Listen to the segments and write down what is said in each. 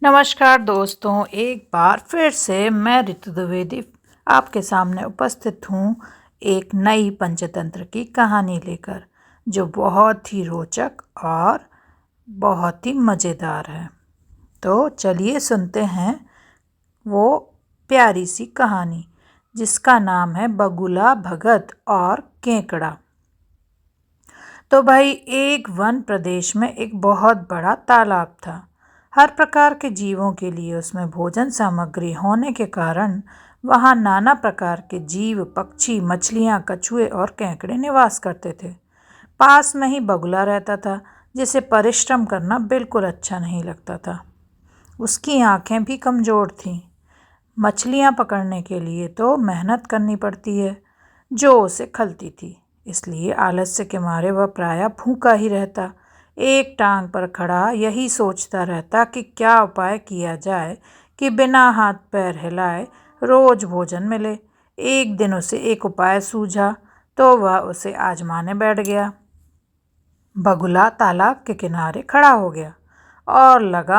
नमस्कार दोस्तों, एक बार फिर से मैं ऋतु द्विवेदी आपके सामने उपस्थित हूँ एक नई पंचतंत्र की कहानी लेकर, जो बहुत ही रोचक और बहुत ही मज़ेदार है। तो चलिए सुनते हैं वो प्यारी सी कहानी, जिसका नाम है बगुला भगत और केकड़ा। तो भाई, एक वन प्रदेश में एक बहुत बड़ा तालाब था। हर प्रकार के जीवों के लिए उसमें भोजन सामग्री होने के कारण वहाँ नाना प्रकार के जीव, पक्षी, मछलियाँ, कछुए और केकड़े निवास करते थे। पास में ही बगुला रहता था, जिसे परिश्रम करना बिल्कुल अच्छा नहीं लगता था। उसकी आंखें भी कमज़ोर थीं। मछलियाँ पकड़ने के लिए तो मेहनत करनी पड़ती है, जो उसे खलती थी। इसलिए आलस्य के मारे वह प्रायः भूखा ही रहता। एक टांग पर खड़ा यही सोचता रहता कि क्या उपाय किया जाए कि बिना हाथ पैर हिलाए रोज भोजन मिले। एक दिन उसे एक उपाय सूझा, तो वह उसे आजमाने बैठ गया। बगुला तालाब के किनारे खड़ा हो गया और लगा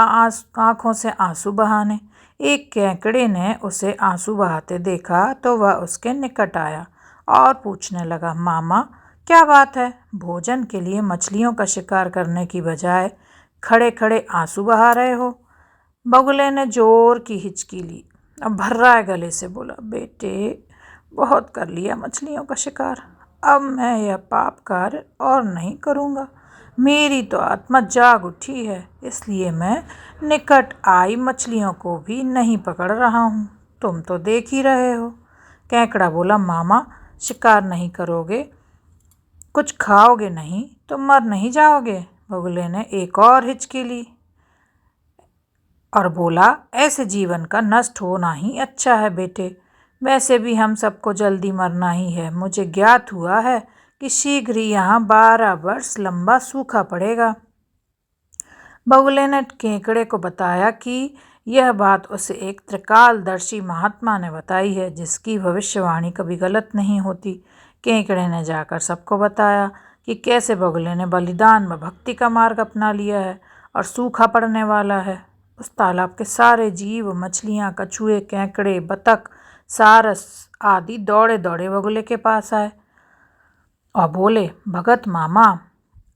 आंखों से आंसू बहाने। एक केकड़े ने उसे आंसू बहाते देखा तो वह उसके निकट आया और पूछने लगा, मामा, क्या बात है? भोजन के लिए मछलियों का शिकार करने की बजाय खड़े खड़े आंसू बहा रहे हो? बगुले ने जोर की हिचकी ली और भर्राए गले से बोला, बेटे, बहुत कर लिया मछलियों का शिकार। अब मैं यह पाप कार्य और नहीं करूँगा। मेरी तो आत्मा जाग उठी है, इसलिए मैं निकट आई मछलियों को भी नहीं पकड़ रहा हूँ। तुम तो देख ही रहे हो। केकड़ा बोला, मामा, शिकार नहीं करोगे, कुछ खाओगे नहीं तो मर नहीं जाओगे? बगुले ने एक और हिचकी ली और बोला, ऐसे जीवन का नष्ट होना ही अच्छा है बेटे। वैसे भी हम सबको जल्दी मरना ही है। मुझे ज्ञात हुआ है कि शीघ्र ही यहाँ 12 वर्ष लंबा सूखा पड़ेगा। बगुले ने केकड़े को बताया कि यह बात उसे एक त्रिकालदर्शी महात्मा ने बताई है, जिसकी भविष्यवाणी कभी गलत नहीं होती। केकड़े ने जाकर सबको बताया कि कैसे बगुले ने बलिदान व भक्ति का मार्ग अपना लिया है और सूखा पड़ने वाला है। उस तालाब के सारे जीव, मछलियाँ, कछुए, केकड़े, बतख, सारस आदि दौड़े दौड़े बगुले के पास आए और बोले, भगत मामा,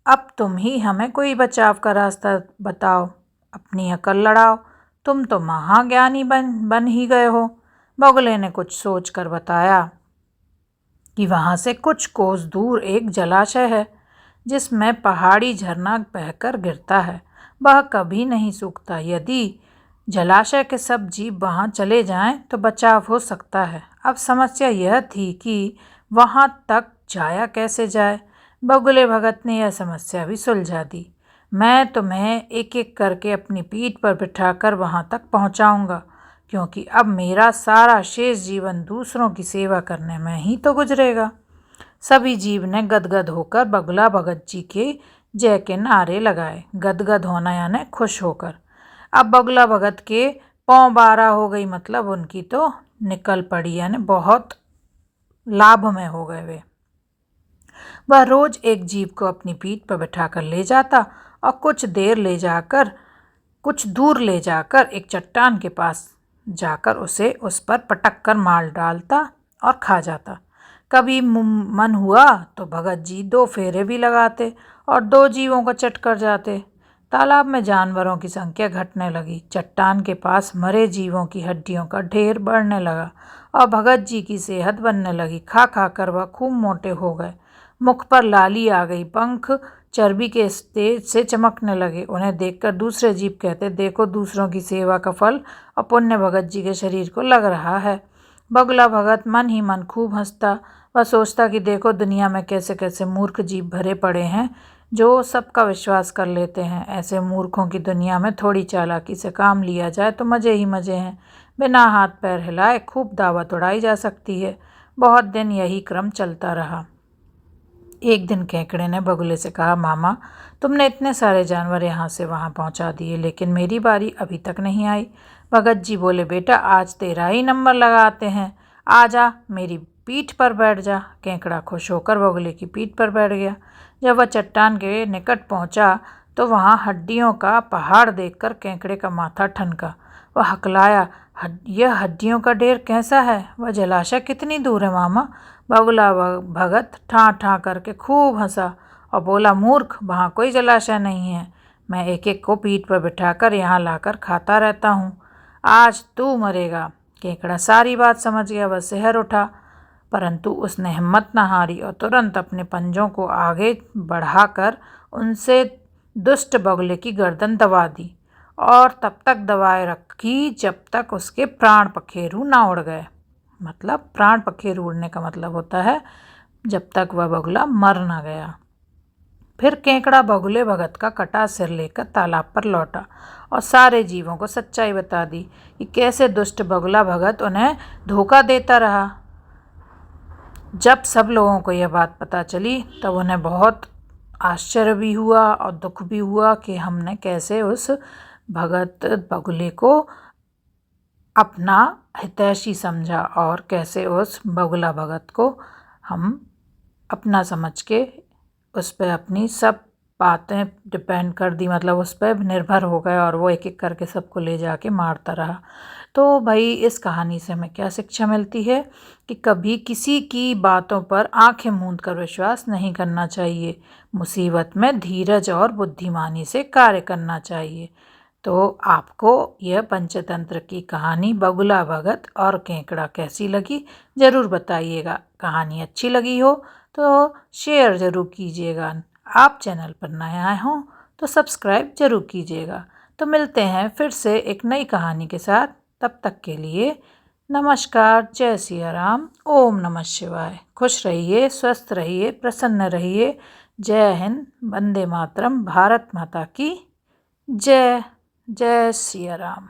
अब तुम ही हमें कोई बचाव का रास्ता बताओ, अपनी अकल लड़ाओ। तुम तो महाज्ञानी बन ही गए हो। बगुले ने कुछ सोच कर बताया कि वहाँ से कुछ कोस दूर एक जलाशय है, जिसमें पहाड़ी झरना बहकर गिरता है। वह कभी नहीं सूखता। यदि जलाशय के सब जीव वहाँ चले जाएं तो बचाव हो सकता है। अब समस्या यह थी कि वहाँ तक जाया कैसे जाए। बगुले भगत ने यह समस्या भी सुलझा दी। मैं तुम्हें एक एक करके अपनी पीठ पर बिठाकर वहाँ तक पहुँचाऊँगा, क्योंकि अब मेरा सारा शेष जीवन दूसरों की सेवा करने में ही तो गुजरेगा। सभी जीव ने गदगद होकर बगुला भगत जी के जय के नारे लगाए। गदगद होना यानी खुश होकर। अब बगुला भगत के पौं 12 हो गई, मतलब उनकी तो निकल पड़ी, यानी बहुत लाभ में हो गए वे। वह रोज एक जीव को अपनी पीठ पर बैठाकर ले जाता और कुछ दूर ले जाकर एक चट्टान के पास जाकर उसे उस पर पटक कर मार डालता और खा जाता। कभी मन हुआ तो भगत जी 2 फेरे भी लगाते और 2 जीवों को चट कर जाते। तालाब में जानवरों की संख्या घटने लगी। चट्टान के पास मरे जीवों की हड्डियों का ढेर बढ़ने लगा और भगत जी की सेहत बनने लगी। खा खा कर वह खूब मोटे हो गए। मुख पर लाली आ गई, पंख चर्बी के तेज से चमकने लगे। उन्हें देखकर दूसरे जीव कहते, देखो, दूसरों की सेवा का फल और पुण्य भगत जी के शरीर को लग रहा है। बगुला भगत मन ही मन खूब हंसता। वह सोचता कि देखो, दुनिया में कैसे कैसे मूर्ख जीव भरे पड़े हैं, जो सबका विश्वास कर लेते हैं। ऐसे मूर्खों की दुनिया में थोड़ी चालाकी से काम लिया जाए तो मज़े ही मज़े हैं। बिना हाथ पैर हिलाए खूब दावत उड़ाई जा सकती है। बहुत दिन यही क्रम चलता रहा। एक दिन केकड़े ने बगुले से कहा, मामा, तुमने इतने सारे जानवर यहाँ से वहाँ पहुँचा दिए, लेकिन मेरी बारी अभी तक नहीं आई। भगत जी बोले, बेटा, आज तेरा ही नंबर लगाते हैं। आ जा, मेरी पीठ पर बैठ जा। केकड़ा खुश होकर बगुले की पीठ पर बैठ गया। जब वह चट्टान के निकट पहुँचा तो वहाँ हड्डियों का पहाड़ देखकर केकड़े का माथा ठनका। वह हकलाया, यह हड्डियों का ढेर कैसा है? वह जलाशय कितनी दूर है मामा? बगुला भगत ठां ठां करके खूब हंसा और बोला, मूर्ख, वहाँ कोई जलाशय नहीं है। मैं एक एक को पीठ पर बिठाकर यहाँ लाकर खाता रहता हूँ। आज तू मरेगा। केकड़ा सारी बात समझ गया। वह सिहर उठा, परंतु उसने हिम्मत न हारी और तुरंत अपने पंजों को आगे बढ़ाकर उनसे दुष्ट बगुले की गर्दन दबा दी और तब तक दबाए रखी जब तक उसके प्राण पखेरु ना उड़ गए। मतलब प्राण पखेरु उड़ने का मतलब होता है जब तक वह बगुला मर ना गया। फिर केकड़ा बगुले भगत का कटा सिर लेकर तालाब पर लौटा और सारे जीवों को सच्चाई बता दी कि कैसे दुष्ट बगुला भगत उन्हें धोखा देता रहा। जब सब लोगों को यह बात पता चली तब उन्हें बहुत आश्चर्य भी हुआ और दुख भी हुआ कि हमने कैसे उस भगत बगुले को अपना हितैषी समझा और कैसे उस बगुला भगत को हम अपना समझ के उस पर अपनी सब बातें डिपेंड कर दी, मतलब उस पर निर्भर हो गए और वो एक एक करके सबको ले जाके मारता रहा। तो भाई इस कहानी से हमें क्या शिक्षा मिलती है कि कभी किसी की बातों पर आंखें मूंद कर विश्वास नहीं करना चाहिए। मुसीबत में धीरज और बुद्धिमानी से कार्य करना चाहिए। तो आपको यह पंचतंत्र की कहानी बगुला भगत और केकड़ा कैसी लगी ज़रूर बताइएगा। कहानी अच्छी लगी हो तो शेयर ज़रूर कीजिएगा। आप चैनल पर नए आए हों तो सब्सक्राइब ज़रूर कीजिएगा। तो मिलते हैं फिर से एक नई कहानी के साथ। तब तक के लिए नमस्कार। जय सिया राम। ओम नमः शिवाय। खुश रहिए, स्वस्थ रहिए, प्रसन्न रहिए। जय हिंद। वंदे मातरम। भारत माता की जय। जय सिया राम।